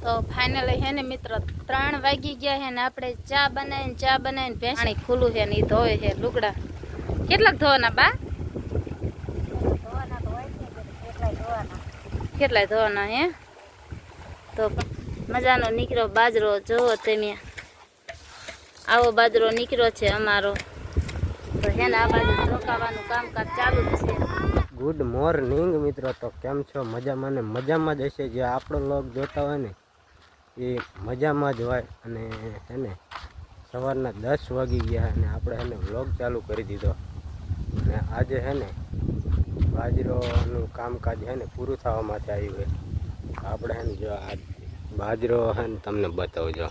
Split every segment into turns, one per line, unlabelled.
તો ફાઇનલી હે ને મિત્ર 3 વાગી ગયા હે ને આપણે ચા બનાવીને પાણી ખુલ્લું છે ને ઈ ધોવે છે લુગડા. કેટલાક ધોવાના બા? કેટલાય ધોવાના હે? તો મજાનો નીકળ્યો બાજરો જોવો તમે. આવો બાજરો નીકળ્યો છે અમારો. તો હે ને આ બાજુ ધોકાવાનું કામકાજ ચાલુ જ છે.
ગુડ મોર્નિંગ મિત્રો. તો કેમ છો? મજામાં ને મજામાં જ હશે. જે આપણો લોક જોતા હોય ને એ મજામાં જ હોય. અને એને સવારના 10 વાગી ગયા અને આપણે એને વ્લોગ ચાલુ કરી દીધો. અને આજે છે ને બાજરોનું કામકાજ છે ને પૂરું થવા માટે આવ્યું હોય. આપણે છે ને જો આ બાજરો છે ને તમને બતાવજો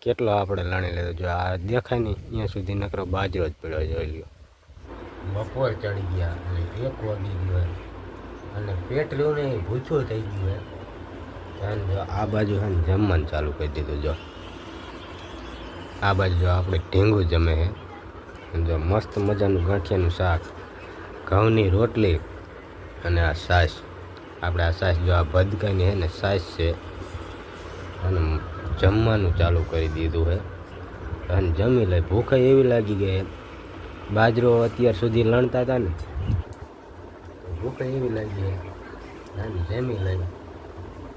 કેટલો આપણે લણી લીધો. જો આ દેખાય નહીં અહીંયા સુધી નકરો બાજરો જ પડ્યો જોઈ લ્યો. બપોર ચડી ગયા અને 1 વાગી ગયો અને પેટ રહ્યું ને ભૂછું થઈ ગયું હે. જો આ બાજુ છે ને જમવાનું ચાલુ કરી દીધું. જો આ બાજુ જો આપણે ઢીંગું જમે છે. જો મસ્ત મજાનું ગાંઠિયાનું શાક, ઘઉંની રોટલી અને આ છાશ. આપણે આ છાશ જો આ ભદકાની છે ને છાશ છે. અને જમવાનું ચાલુ કરી દીધું છે અને જમી લે. ભૂખ એવી લાગી ગઈ. બાજરો અત્યાર સુધી લણતા હતા ને ભૂખ એવી લાગી અને જમી લઈ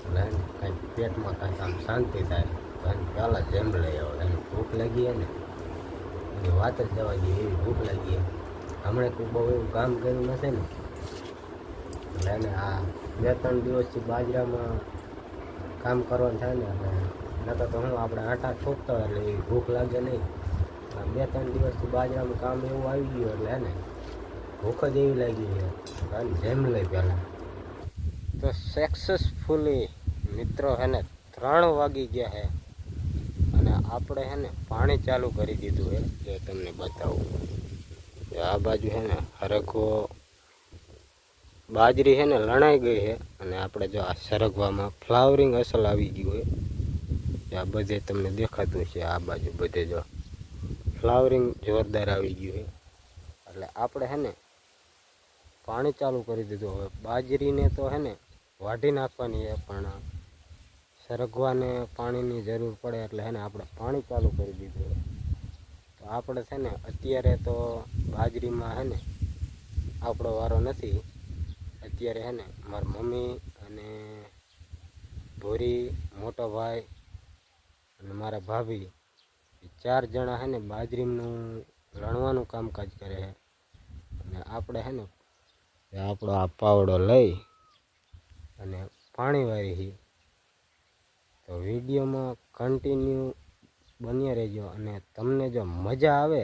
એટલે કાંઈક પેટમાં કાંઈક આમ શાંતિ થાય. અને પહેલાં જેમ લઈ આવો એને ભૂખ લાગી ને એની વાત જ જવા દઈએ એવી ભૂખ લાગી. હમણાં કોઈ બહુ એવું કામ કર્યું નથી ને એટલે એને આ 2-3 દિવસથી બાજરામાં કામ કરવાનું થાય ને એટલે નકર તો હું આપણે આટા ઠોકતા હોય એટલે એવી ભૂખ લાગે નહીં. 2-3 દિવસથી બાજરામાં કામ એવું આવી ગયું એટલે એને ભૂખ જ એવી લાગી છે. અને જેમ લઈ પહેલાં તો સક્સેસફુલી મિત્રો એને 3 વાગી ગયા છે અને આપણે છે ને પાણી ચાલુ કરી દીધું છે. જે તમને બતાવું આ બાજુ છે ને હરગવો બાજરી છે ને લણાઈ ગઈ છે અને આપણે જો આ સરગવામાં ફ્લાવરિંગ અસલ આવી ગયું છે. આ બધે તમને દેખાતું છે. આ બાજુ બધે જો ફ્લાવરિંગ જોરદાર આવી ગયું છે એટલે આપણે છે ને પાણી ચાલુ કરી દીધું. હવે બાજરીને તો છે ને વાઢી નાખવાની છે પણ સરગવાને પાણીની જરૂર પડે એટલે છે ને આપણે પાણી ચાલુ કરી દીધું. તો આપણે છે ને અત્યારે તો બાજરીમાં છે ને આપણો વારો નથી. અત્યારે છે ને મારી મમ્મી અને ભૂરી, મોટો ભાઈ અને મારા ભાભી 4 જણા છે ને બાજરીનું લણવાનું કામકાજ કરે છે. અને આપણે છે ને આપણો આ પાવડો લઈ અને પાણી વાળી. તો વિડીયોમાં કન્ટિન્યુ બન્યા રહેજો અને તમને જો મજા આવે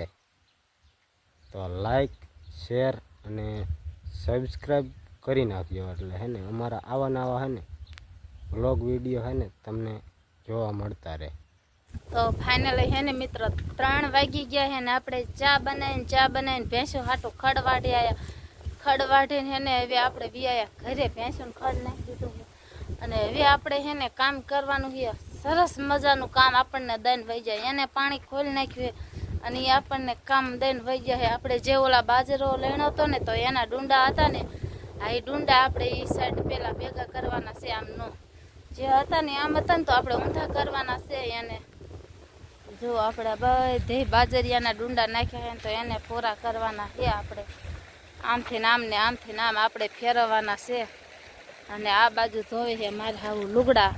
તો લાઈક, શેર અને સબસ્ક્રાઈબ કરી નાખજો. એટલે હે ને અમારા આવા નવા હે ને વ્લોગ વિડીયો હે ને તમને જોવા મળતા રહે.
તો ફાઇનલી હે ને મિત્ર 3 વાગી ગયા હે ને આપણે ચા બનાવીને ભેંસો હાટું ખડ વાઢી આવ્યા. ખડ વાઢીને હે ને હવે આપણે વિયાયા ઘરે ભેંસોને ખડ નાખી દીધું. અને હવે આપણે હે ને કામ કરવાનું છે. સરસ મજાનું કામ આપણને દઈને વહી જાય. એને પાણી ખોલી નાખ્યું અને એ આપણને કામ દઈને વહી જાય. આપણે જે ઓલા બાજરો લેણો હતો ને તો એના ડુંડા હતા ને આ એ ડુંડા આપણે એ સાઈડ પેલા ભેગા કરવાના છે. આમનો જે હતા ને આમ હતા ને તો આપણે ઊંધા કરવાના છે. એને જો આપણે બધે બાજરિયાના ડુંડા નાખ્યા છે તો એને પૂરા કરવાના છે. આપણે આમથી નામ ને આમથી નામ આપણે ફેરવવાના છે. અને આ બાજુ ધોવે છે મારે આવું લુગડા.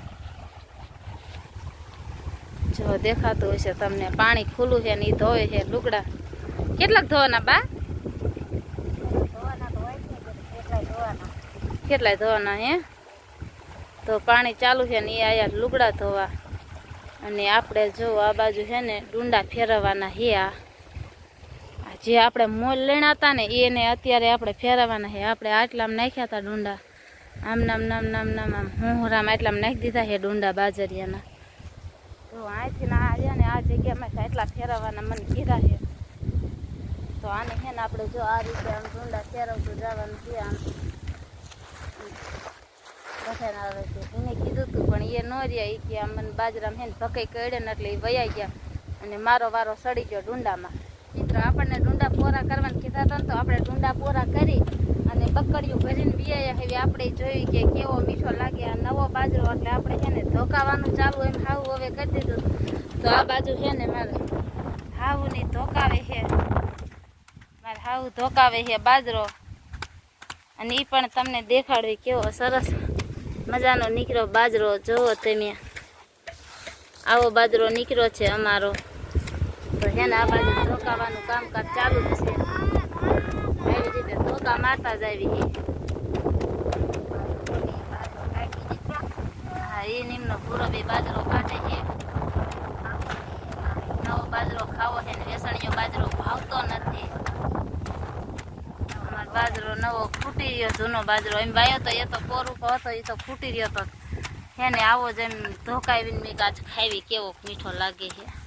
જો દેખાતું હશે તમને પાણી ખુલ્લું છે ને એ ધોવે છે લુગડા. કેટલાક ધોવાના બા? કેટલાય ધોવાના હે? તો પાણી ચાલુ છે ને એ આયા લુગડા ધોવા. અને આપણે જો આ બાજુ છે ને ડુંડા ફેરવવાના હે. આ જે આપણે મોલ લેણા હતા ને એને અત્યારે આપણે ફેરવવાના છે. આપણે આટલામાં નાખ્યા હતા ડુંડા. આમ નામ હુંહરામાં એટલામાં નાખી દીધા છે ડુંડા બાજરિયાના. તો અહીંથી ના આવ્યા ને આ જગ્યામાં એટલા ફેરવવાના મને કીધા છે. તો આને છે ને આપણે જો આ રીતે આમ ડુંડા ફેરવતું જવાનું છે. આમ બધાને આવે છે. એને કીધું હતું પણ એ ન રહ્યા. એ કે આમ મને બાજરામાં છે ને ભકાઈ કડે ને એટલે એ વયા ગયા અને મારો વારો સડી ગયો ડુંડામાં. મિત્રો આપણને ડુંડા પોરા કરવાના કીધા હતા તો આપણે ડુંડા પોરા કરી અને ને બકડીયું ભરીને વિયાયા હવે આપણે જોયું કે કેવો મીઠો લાગે આ નવો બાજરો એટલે આપણે છે ને ધોકાવાનું ચાલુ એમ હાવું હવે કરી દીધું તો આ બાજુ છે ને મારે હાવું ની ધોકાવે છે મારે હાવું ધોકાવે છે બાજરો અને એ પણ તમને દેખાડવી કેવો સરસ મજાનો નીકળ્યો બાજરો જોવો તમે આવો બાજરો નીકળ્યો છે અમારો તો છે ને આ બાજુ ધોકાવાનું કામકાજ ચાલુ જ છે આવી રીતે ધોકા મારતા જ આવી હા એ નીમનો પૂરો બી બાજરો કાઢે છે નવો બાજરો ખાવો છે ને વેસણીયો બાજરો ભાવતો નથી અમારો બાજરો નવો ફૂટી રહ્યો જૂનો બાજરો એમ વાયો તો એ તો કોરું હતો એ તો ફૂટી રહ્યો તો એને આવો જ એમ ધોકાવીને મેં કાચ ખાવી કેવો મીઠો લાગે છે